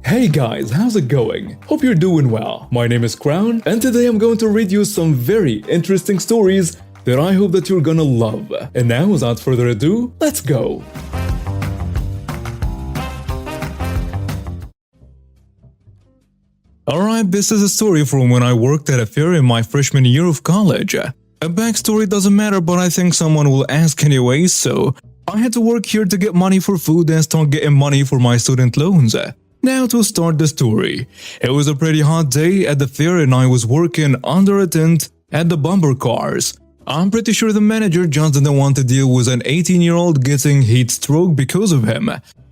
Hey guys, how's it going? Hope you're doing well. My name is Crown, and today I'm going to read you some very interesting stories that I hope that you're gonna love. And now, without further ado, let's go! Alright, this is a story from when I worked at a fair in my freshman year of college. A backstory doesn't matter, but I think someone will ask anyway, so I had to work here to get money for food and start getting money for my student loans. Now to start the story. It was a pretty hot day at the fair and I was working under a tent at the bumper cars. I'm pretty sure the manager just didn't want to deal with an 18-year-old getting heat stroke because of him.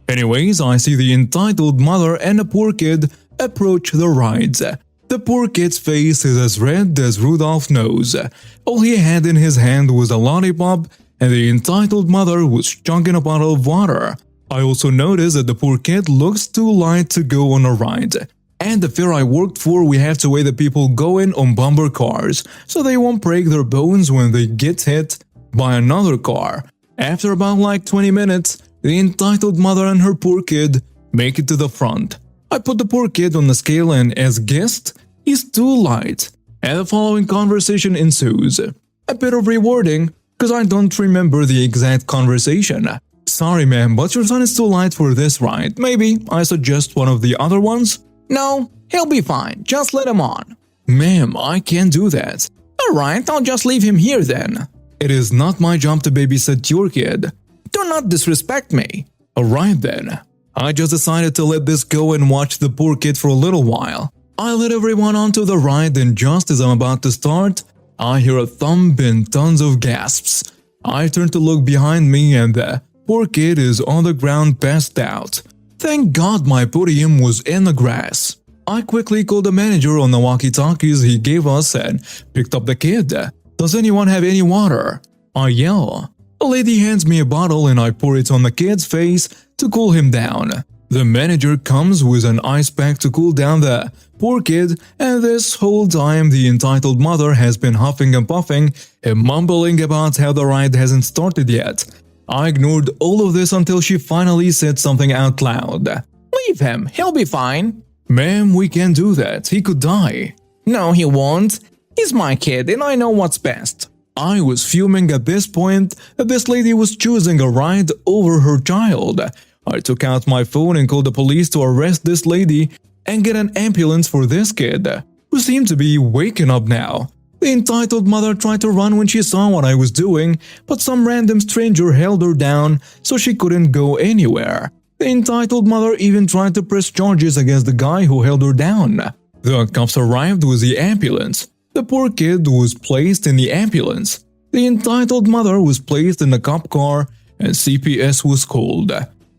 Anyways, I see the entitled mother and a poor kid approach the rides. The poor kid's face is as red as Rudolph's nose. All he had in his hand was a lollipop and the entitled mother was chugging a bottle of water. I also noticed that the poor kid looks too light to go on a ride. At the fair I worked for, we have to weigh the people going on bumper cars, so they won't break their bones when they get hit by another car. After about 20 minutes, the entitled mother and her poor kid make it to the front. I put the poor kid on the scale and as guessed, he's too light. And the following conversation ensues. A bit of rewarding, because I don't remember the exact conversation. Sorry ma'am, but your son is too light for this ride. Maybe I suggest one of the other ones? No, he'll be fine. Just let him on. Ma'am, I can't do that. Alright, I'll just leave him here then. It is not my job to babysit your kid. Do not disrespect me. Alright then. I just decided to let this go and watch the poor kid for a little while. I let everyone onto the ride and just as I'm about to start, I hear a thump and tons of gasps. I turn to look behind me and the poor kid is on the ground passed out. Thank God my podium was in the grass. I quickly called the manager on the walkie-talkies he gave us and picked up the kid. Does anyone have any water? I yell. A lady hands me a bottle and I pour it on the kid's face to cool him down. The manager comes with an ice pack to cool down the poor kid, and this whole time the entitled mother has been huffing and puffing and mumbling about how the ride hasn't started yet. I ignored all of this until she finally said something out loud. Leave him, he'll be fine. Ma'am, we can't do that, he could die. No, he won't. He's my kid and I know what's best. I was fuming at this point that this lady was choosing a ride over her child. I took out my phone and called the police to arrest this lady and get an ambulance for this kid, who seemed to be waking up now. The entitled mother tried to run when she saw what I was doing, but some random stranger held her down so she couldn't go anywhere. The entitled mother even tried to press charges against the guy who held her down. The cops arrived with the ambulance. The poor kid was placed in the ambulance. The entitled mother was placed in the cop car and CPS was called.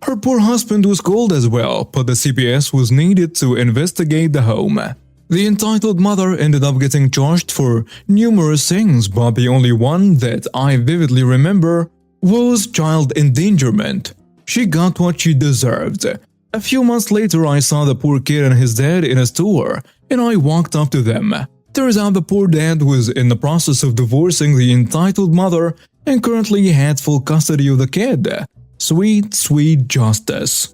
Her poor husband was called as well, but the CPS was needed to investigate the home. The entitled mother ended up getting charged for numerous things, but the only one that I vividly remember was child endangerment. She got what she deserved. A few months later, I saw the poor kid and his dad in a store, and I walked up to them. Turns out the poor dad was in the process of divorcing the entitled mother and currently had full custody of the kid. Sweet, sweet justice.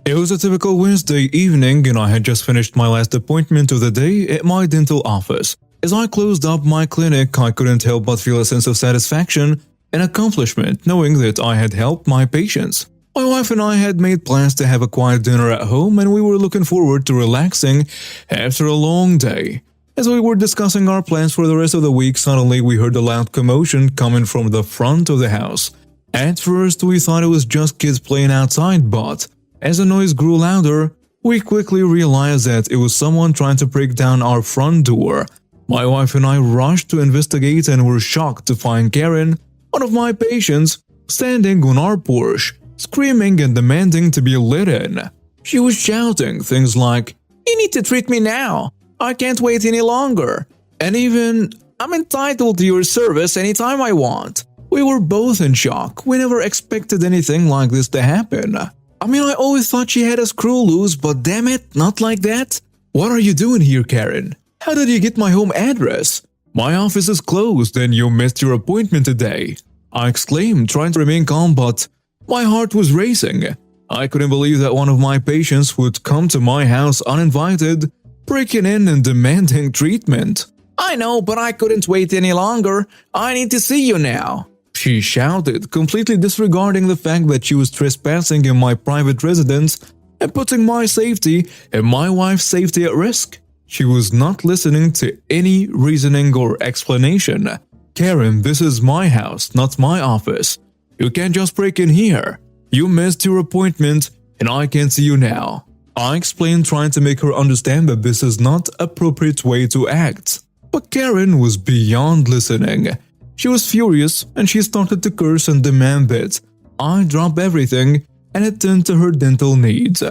It was a typical Wednesday evening and I had just finished my last appointment of the day at my dental office. As I closed up my clinic, I couldn't help but feel a sense of satisfaction and accomplishment knowing that I had helped my patients. My wife and I had made plans to have a quiet dinner at home and we were looking forward to relaxing after a long day. As we were discussing our plans for the rest of the week, suddenly we heard a loud commotion coming from the front of the house. At first, we thought it was just kids playing outside, but as the noise grew louder, we quickly realized that it was someone trying to break down our front door. My wife and I rushed to investigate and were shocked to find Karen, one of my patients, standing on our porch, screaming and demanding to be let in. She was shouting things like, "You need to treat me now. I can't wait any longer." And even, "I'm entitled to your service anytime I want." We were both in shock. We never expected anything like this to happen. I mean, I always thought she had a screw loose, but damn it, not like that. What are you doing here, Karen? How did you get my home address? My office is closed and you missed your appointment today. I exclaimed, trying to remain calm, but my heart was racing. I couldn't believe that one of my patients would come to my house uninvited, breaking in and demanding treatment. I know, but I couldn't wait any longer. I need to see you now. She shouted, completely disregarding the fact that she was trespassing in my private residence and putting my safety and my wife's safety at risk. She was not listening to any reasoning or explanation. Karen, this is my house, not my office. You can't just break in here. You missed your appointment and I can't see you now. I explained, trying to make her understand that this is not an appropriate way to act. But Karen was beyond listening. She was furious and she started to curse and demand that I drop everything and attend to her dental needs.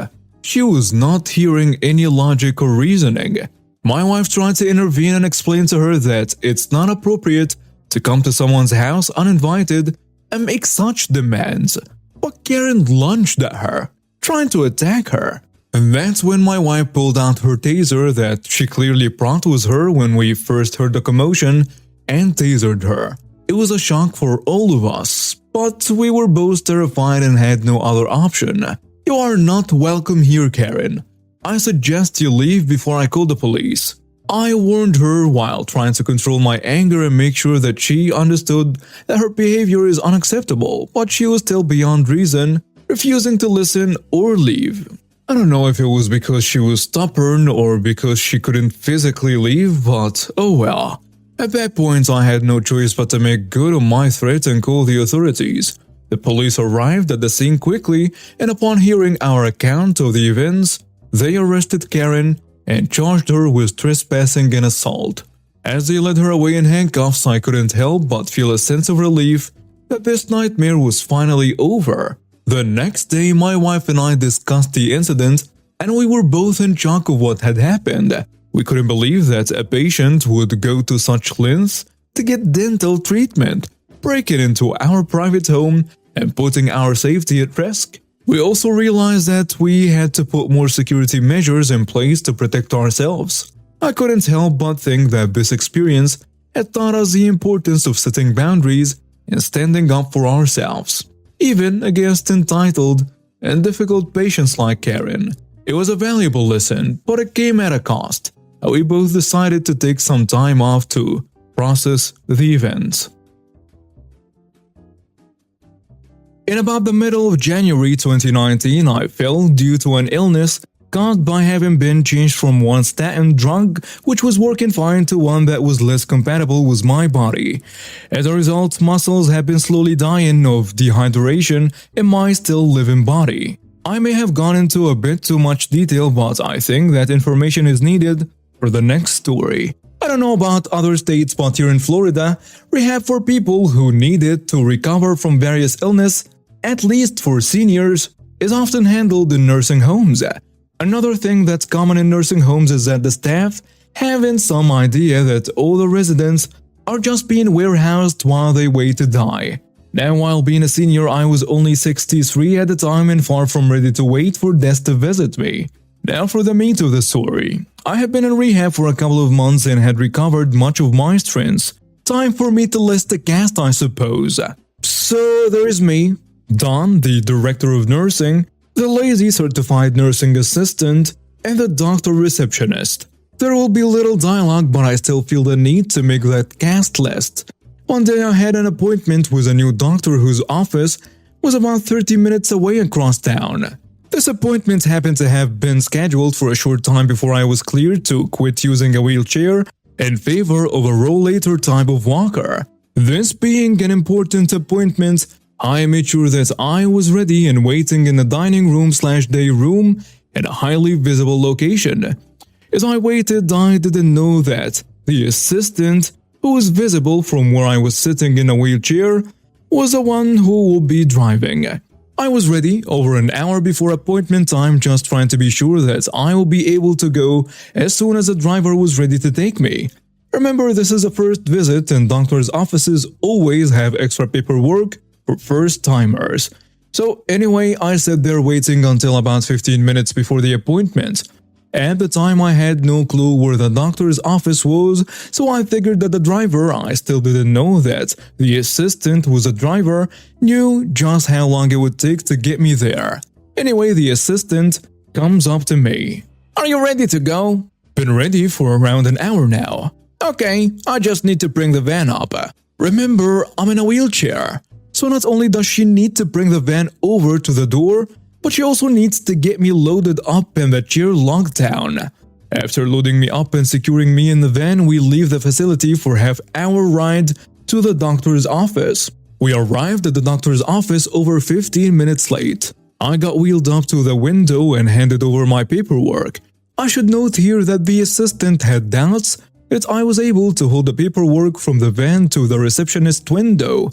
She was not hearing any logic or reasoning. My wife tried to intervene and explain to her that it's not appropriate to come to someone's house uninvited and make such demands. But Karen lunged at her, trying to attack her. And that's when my wife pulled out her taser that she clearly brought with her when we first heard the commotion and tasered her. It was a shock for all of us, but we were both terrified and had no other option. You are not welcome here, Karen. I suggest you leave before I call the police. I warned her while trying to control my anger and make sure that she understood that her behavior is unacceptable, but she was still beyond reason, refusing to listen or leave. I don't know if it was because she was stubborn or because she couldn't physically leave, but oh well. At that point, I had no choice but to make good on my threat and call the authorities. The police arrived at the scene quickly, and upon hearing our account of the events, they arrested Karen and charged her with trespassing and assault. As they led her away in handcuffs, I couldn't help but feel a sense of relief that this nightmare was finally over. The next day, my wife and I discussed the incident, and we were both in shock of what had happened. We couldn't believe that a patient would go to such lengths to get dental treatment, breaking into our private home and putting our safety at risk. We also realized that we had to put more security measures in place to protect ourselves. I couldn't help but think that this experience had taught us the importance of setting boundaries and standing up for ourselves, even against entitled and difficult patients like Karen. It was a valuable lesson, but it came at a cost. We both decided to take some time off to process the events. In about the middle of January 2019, I fell due to an illness caused by having been changed from one statin drug which was working fine to one that was less compatible with my body. As a result, muscles have been slowly dying of dehydration in my still living body. I may have gone into a bit too much detail, but I think that information is needed for the next story. I don't know about other states, but here in Florida, rehab for people who need it to recover from various illness, at least for seniors, is often handled in nursing homes. Another thing that's common in nursing homes is that the staff having some idea that all the residents are just being warehoused while they wait to die. Now, while being a senior, I was only 63 at the time and far from ready to wait for death to visit me. Now for the meat of the story. I have been in rehab for a couple of months and had recovered much of my strengths. Time for me to list the cast, I suppose. So there is me, Don, the director of nursing, the lazy certified nursing assistant, and the doctor receptionist. There will be little dialogue, but I still feel the need to make that cast list. One day I had an appointment with a new doctor whose office was about 30 minutes away across town. This appointment happened to have been scheduled for a short time before I was cleared to quit using a wheelchair in favor of a rollator type of walker. This being an important appointment, I made sure that I was ready and waiting in the dining room/day room in a highly visible location. As I waited, I didn't know that the assistant, who was visible from where I was sitting in a wheelchair, was the one who would be driving. I was ready over an hour before appointment time, just trying to be sure that I will be able to go as soon as the driver was ready to take me. Remember, this is a first visit and doctors' offices always have extra paperwork for first-timers. So anyway, I sat there waiting until about 15 minutes before the appointment. At the time, I had no clue where the doctor's office was, so I figured that the driver, I still didn't know that the assistant was a driver, knew just how long it would take to get me there. Anyway, the assistant comes up to me. Are you ready to go? Been ready for around an hour now. Okay, I just need to bring the van up. Remember, I'm in a wheelchair. So not only does she need to bring the van over to the door, but she also needs to get me loaded up and the chair locked down. After loading me up and securing me in the van, we leave the facility for half-hour ride to the doctor's office. We arrived at the doctor's office over 15 minutes late. I got wheeled up to the window and handed over my paperwork. I should note here that the assistant had doubts that I was able to hold the paperwork from the van to the receptionist window.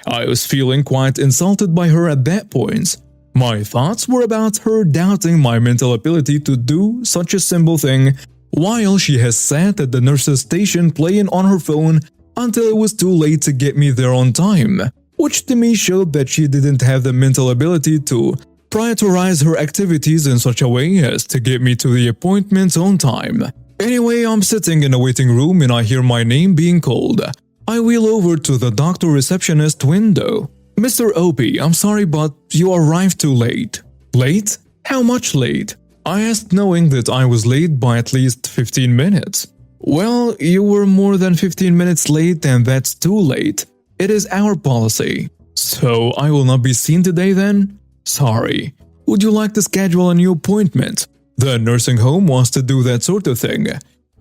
I was feeling quite insulted by her at that point. My thoughts were about her doubting my mental ability to do such a simple thing while she has sat at the nurse's station playing on her phone until it was too late to get me there on time, which to me showed that she didn't have the mental ability to prioritize her activities in such a way as to get me to the appointment on time. Anyway, I'm sitting in a waiting room and I hear my name being called. I wheel over to the doctor receptionist window. Mr. Opie, I'm sorry, but you arrived too late. Late? How much late? I asked, knowing that I was late by at least 15 minutes. Well, you were more than 15 minutes late and that's too late. It is our policy. So I will not be seen today then? Sorry. Would you like to schedule a new appointment? The nursing home wants to do that sort of thing.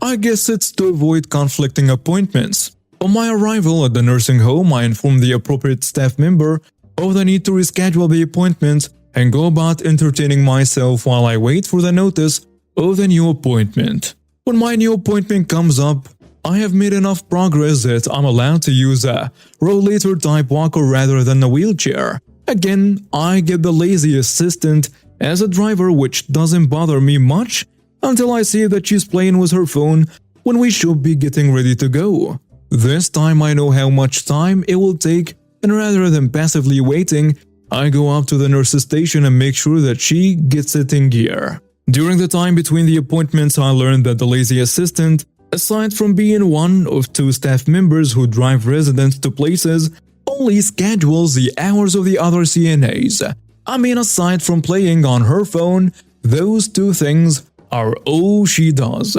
I guess it's to avoid conflicting appointments. On my arrival at the nursing home, I informed the appropriate staff member of the need to reschedule the appointment and go about entertaining myself while I wait for the notice of the new appointment. When my new appointment comes up, I have made enough progress that I'm allowed to use a rollator type walker rather than a wheelchair. Again, I get the lazy assistant as a driver, which doesn't bother me much until I see that she's playing with her phone when we should be getting ready to go. This time I know how much time it will take, and rather than passively waiting, I go up to the nurse's station and make sure that she gets it in gear. During the time between the appointments, I learned that the lazy assistant, aside from being one of two staff members who drive residents to places, only schedules the hours of the other CNAs. I mean, aside from playing on her phone, those two things are all she does.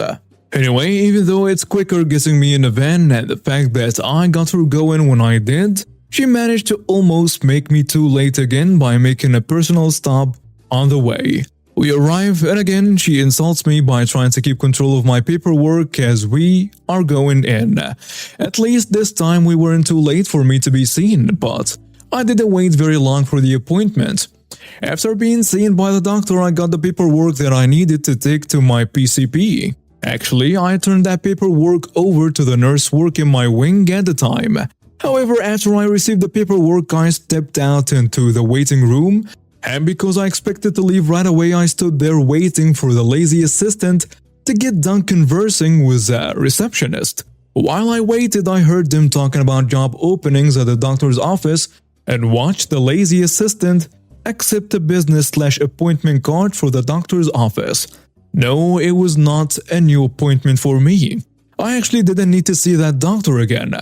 Anyway, even though it's quicker getting me in a van and the fact that I got her going when I did, she managed to almost make me too late again by making a personal stop on the way. We arrive and again she insults me by trying to keep control of my paperwork as we are going in. At least this time we weren't too late for me to be seen, but I didn't wait very long for the appointment. After being seen by the doctor, I got the paperwork that I needed to take to my PCP. Actually, I turned that paperwork over to the nurse working my wing at the time. However, after I received the paperwork, I stepped out into the waiting room, and because I expected to leave right away, I stood there waiting for the lazy assistant to get done conversing with the receptionist. While I waited, I heard them talking about job openings at the doctor's office and watched the lazy assistant accept a business/appointment card for the doctor's office. No, it was not a new appointment for me. I actually didn't need to see that doctor again.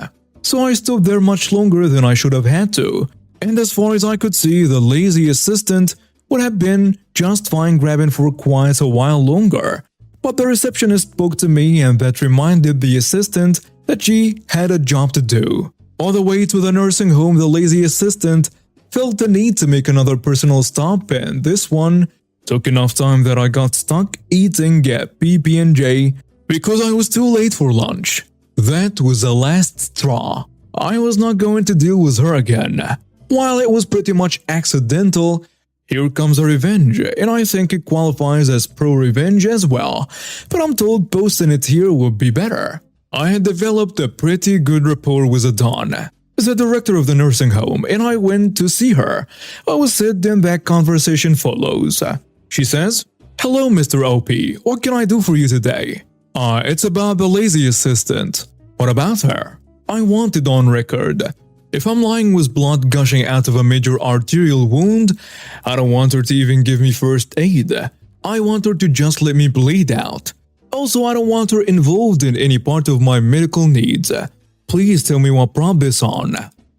So I stood there much longer than I should have had to. And as far as I could see, the lazy assistant would have been just fine grabbing for quite a while longer. But the receptionist spoke to me and that reminded the assistant that she had a job to do. On the way to the nursing home, the lazy assistant felt the need to make another personal stop, and this one took enough time that I got stuck eating at PB&J because I was too late for lunch. That was the last straw. I was not going to deal with her again. While it was pretty much accidental, here comes a revenge, and I think it qualifies as pro-revenge as well, but I'm told posting it here would be better. I had developed a pretty good rapport with Dawn, the director of the nursing home, and I went to see her. I was sitting and that conversation follows. She says, "Hello, Mr. OP, what can I do for you today?" It's about the lazy assistant." "What about her?" "I want it on record. If I'm lying with blood gushing out of a major arterial wound, I don't want her to even give me first aid. I want her to just let me bleed out. Also, I don't want her involved in any part of my medical needs. Please tell me what brought this on."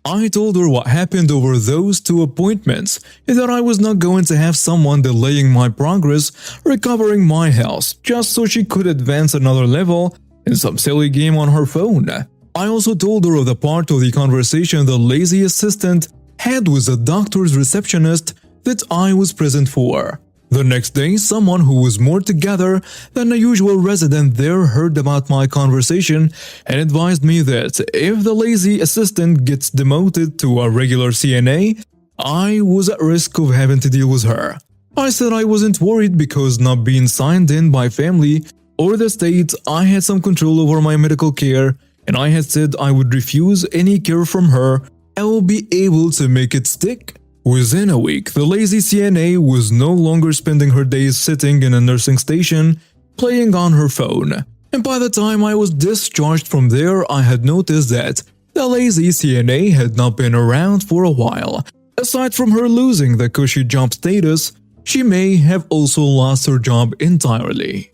I told her what happened over those 2 appointments and that I was not going to have someone delaying my progress, recovering my health, just so she could advance another level in some silly game on her phone. I also told her of the part of the conversation the lazy assistant had with the doctor's receptionist that I was present for. The next day, someone who was more together than the usual resident there heard about my conversation and advised me that if the lazy assistant gets demoted to a regular CNA, I was at risk of having to deal with her. I said I wasn't worried because not being signed in by family or the state, I had some control over my medical care, and I had said I would refuse any care from her and will be able to make it stick. Within a week, the lazy CNA was no longer spending her days sitting in a nursing station, playing on her phone. And by the time I was discharged from there, I had noticed that the lazy CNA had not been around for a while. Aside from her losing the cushy job status, she may have also lost her job entirely.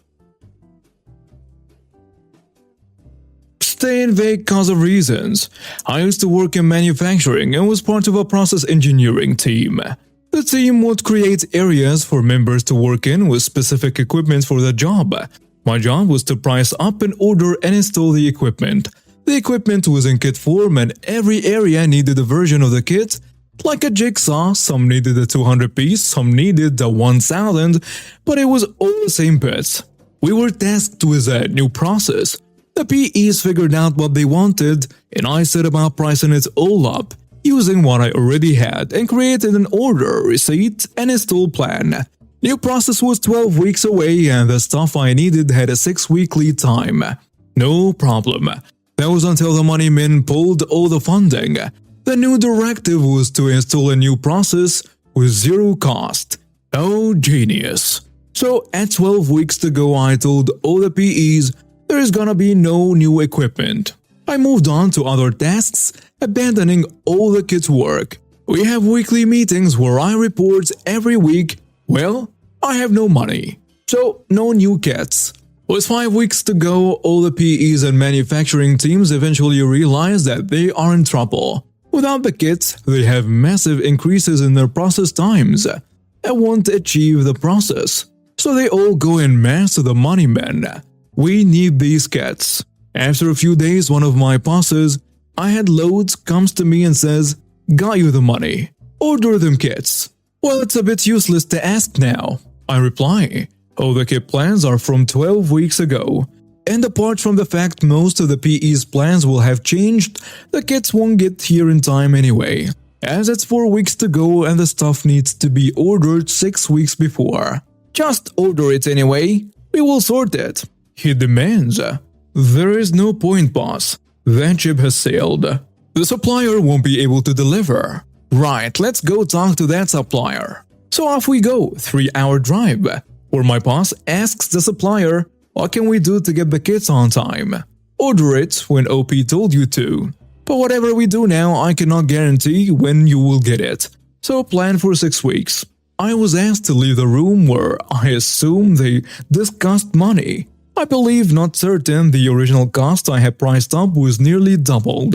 Staying vague cause of reasons. I used to work in manufacturing and was part of a process engineering team. The team would create areas for members to work in with specific equipment for the job. My job was to price up and order and install the equipment. The equipment was in kit form and every area needed a version of the kit. Like a jigsaw, some needed a 200-piece, some needed a 1000, but it was all the same bits. We were tasked with a new process. The PEs figured out what they wanted, and I set about pricing it all up, using what I already had, and created an order, receipt, and install plan. New process was 12 weeks away, and the stuff I needed had a 6-week lead time. No problem. That was until the money men pulled all the funding. The new directive was to install a new process with 0 cost. Oh, genius. So, at 12 weeks to go, I told all the PEs, there is gonna be no new equipment. I moved on to other tasks, abandoning all the kids' work. We have weekly meetings where I report every week. Well, I have no money, so no new kits. With 5 weeks to go, all the PEs and manufacturing teams eventually realize that they are in trouble. Without the kits, they have massive increases in their process times and won't achieve the process. So they all go en masse to the money men. We need these kits. After a few days, one of my bosses, I had loads, comes to me and says, got you the money. Order them kits. Well, it's a bit useless to ask now. I reply, all the kit plans are from 12 weeks ago. And apart from the fact most of the PE's plans will have changed, the kits won't get here in time anyway, as it's 4 weeks to go and the stuff needs to be ordered 6 weeks before. Just order it anyway, we will sort it. He demands. There is no point, boss. That ship has sailed. The supplier won't be able to deliver. Right, let's go talk to that supplier. So off we go, 3-hour drive, where my boss asks the supplier, what can we do to get the kits on time? Order it when OP told you to. But whatever we do now, I cannot guarantee when you will get it. So plan for 6 weeks. I was asked to leave the room where I assume they discussed money. I believe, not certain, the original cost I had priced up was nearly doubled.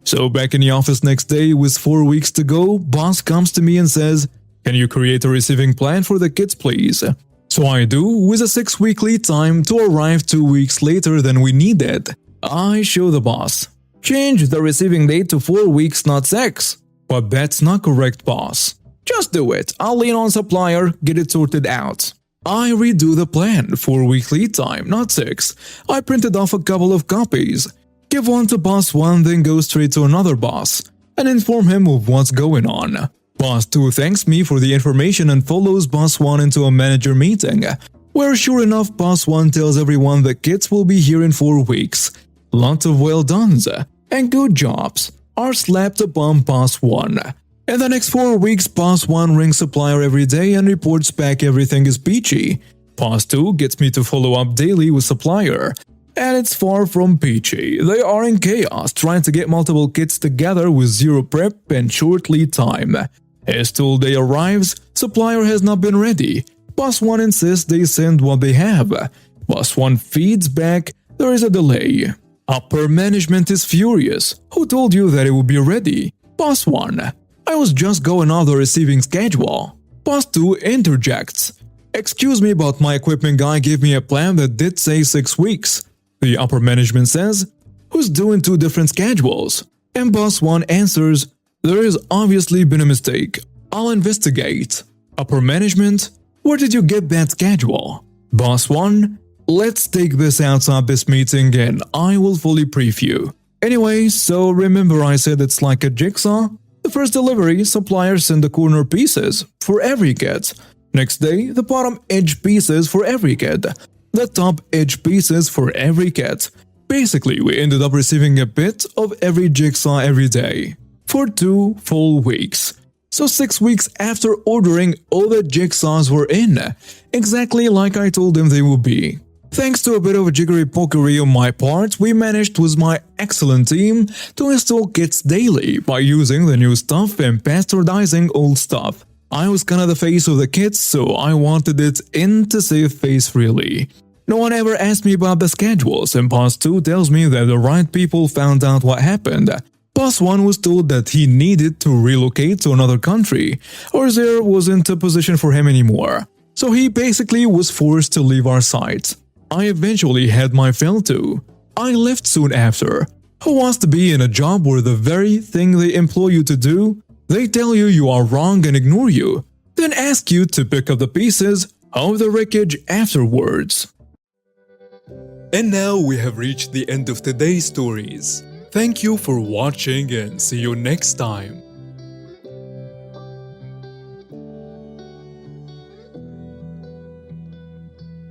So back in the office next day with 4 weeks to go, boss comes to me and says, can you create a receiving plan for the kits please? So I do, with a 6-week lead time to arrive 2 weeks later than we needed. I show the boss. Change the receiving date to 4 weeks, not 6. But that's not correct, boss. Just do it, I'll lean on supplier, get it sorted out. I redo the plan, 4-week lead time, not 6. I printed off a couple of copies. Give one to boss 1, then go straight to another boss, and inform him of what's going on. Boss 2 thanks me for the information and follows boss 1 into a manager meeting, where sure enough boss 1 tells everyone the kits will be here in 4 weeks. Lots of well dones and good jobs are slapped upon boss 1. In the next 4 weeks, boss 1 rings supplier every day and reports back everything is peachy. Boss 2 gets me to follow up daily with supplier. And it's far from peachy. They are in chaos trying to get multiple kits together with 0 prep and short lead time. As tool day arrives, supplier has not been ready. Boss 1 insists they send what they have. Boss 1 feeds back, there is a delay. Upper management is furious. Who told you that it would be ready? Boss 1. I was just going off the receiving schedule. Boss 2 interjects. Excuse me, but my equipment guy gave me a plan that did say 6 weeks. The upper management says, who's doing 2 different schedules? And Boss 1 answers, there has obviously been a mistake. I'll investigate. Upper management, where did you get that schedule? Boss 1, let's take this outside this meeting and I will fully brief you. Anyway, so remember I said it's like a jigsaw? The first delivery, suppliers send the corner pieces for every kit. Next day, the bottom edge pieces for every kit. The top edge pieces for every kit. Basically, we ended up receiving a bit of every jigsaw every day. For 2 full weeks. So 6 weeks after ordering, all the jigsaws were in. Exactly like I told them they would be. Thanks to a bit of a jiggery-pokery on my part, we managed with my excellent team to install kits daily by using the new stuff and bastardizing old stuff. I was kinda the face of the kits, so I wanted it in to save face really. No one ever asked me about the schedules, and Boss 2 tells me that the right people found out what happened. Boss 1 was told that he needed to relocate to another country, or there wasn't a position for him anymore. So he basically was forced to leave our site. I eventually had my fill too. I left soon after. Who wants to be in a job where the very thing they employ you to do, they tell you you are wrong and ignore you, then ask you to pick up the pieces of the wreckage afterwards? And now we have reached the end of today's stories. Thank you for watching and see you next time.